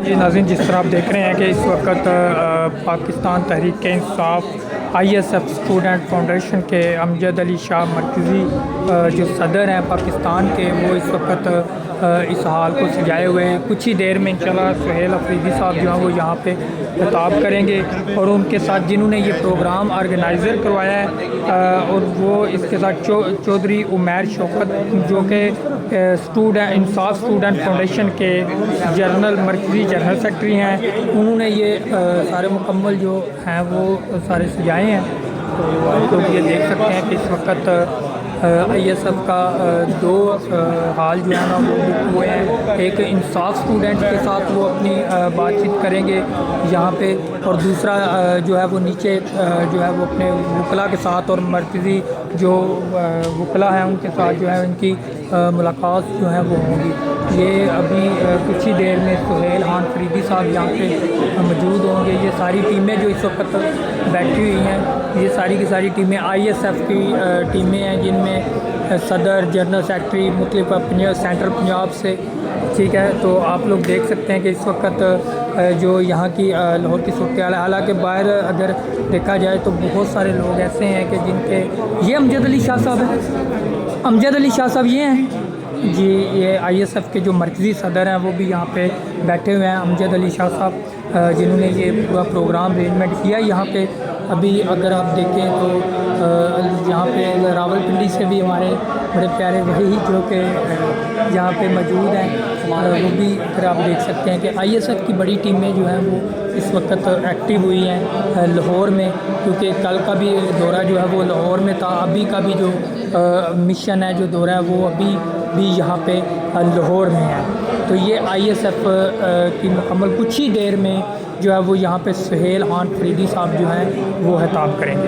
جی ناظرین، جس طرح آپ دیکھ رہے ہیں کہ اس وقت Pakistan Tehreek Insaf ISF student foundation کے امجد علی شاہ مرکزی جو صدر ہیں پاکستان کے، وہ اس وقت اس حال کو سجائے ہوئے ہیں۔ کچھ ہی دیر میں انشاءاللہ سہیل افریدی صاحب جو ہیں وہ یہاں پہ خطاب کریں گے، اور ان کے ساتھ جنہوں نے یہ پروگرام آرگنائزر کروایا ہے اور وہ اس کے ساتھ چودھری عمیر شوکت جو کہ انصاف اسٹوڈنٹ فاؤنڈیشن کے مرکزی جنرل سیکرٹری ہیں، انہوں نے یہ سارے مکمل جو ہیں وہ سارے سجائے ہیں۔ تو آپ لوگ یہ دیکھ سکتے ہیں کہ اس وقت ISF کا دو ہال جو ہے نا وہ بک ہوئے ہیں۔ ایک انصاف اسٹوڈنٹ کے ساتھ وہ اپنی بات چیت کریں گے یہاں پہ، اور دوسرا جو ہے وہ نیچے جو ہے وہ اپنے وکلا کے ساتھ اور مرکزی جو وکلا ہیں ان کے ساتھ جو ہے ان کی ملاقات جو ہے وہ ہوں گی۔ یہ ابھی کچھ ہی دیر میں سہیل افریدی صاحب یہاں پہ موجود ہوں گے۔ یہ ساری ٹیمیں جو اس وقت بیٹھی ہوئی ہیں، یہ ساری کی ساری ٹیمیں ISF کی ٹیمیں ہیں، جن میں صدر، جنرل سیکرٹری مختلف سینٹرل پنجاب سے، ٹھیک ہے۔ تو آپ لوگ دیکھ سکتے ہیں کہ اس وقت جو یہاں کی لاہور کی صورتحال ہے، حالانکہ باہر اگر دیکھا جائے تو بہت سارے لوگ ایسے ہیں کہ جن کے یہ امجد علی شاہ صاحب ہیں، امجد علی شاہ صاحب یہ ہیں جی، یہ ISF کے جو مرکزی صدر ہیں وہ بھی یہاں پہ بیٹھے ہوئے ہیں، امجد علی شاہ صاحب جنہوں نے یہ پورا پروگرام ارینجمنٹ کیا یہاں پہ۔ ابھی اگر آپ دیکھیں تو یہاں پہ راول پنڈی سے بھی ہمارے بڑے پیارے بھائی جو کہ یہاں پہ موجود ہیں، وہ بھی پھر آپ دیکھ سکتے ہیں کہ ISF کی بڑی ٹیمیں جو ہیں وہ اس وقت ایکٹیو ہوئی ہیں لاہور میں، کیونکہ کل کا بھی دورہ جو ہے وہ لاہور میں تھا، ابھی کا بھی جو مشن ہے، جو دورہ ہے وہ ابھی بھی یہاں پہ لاہور میں ہے۔ تو یہ ISF کی مکمل کچھ ہی دیر میں جو ہے وہ یہاں پہ سہیل افریدی صاحب جو ہیں وہ خطاب کریں گے۔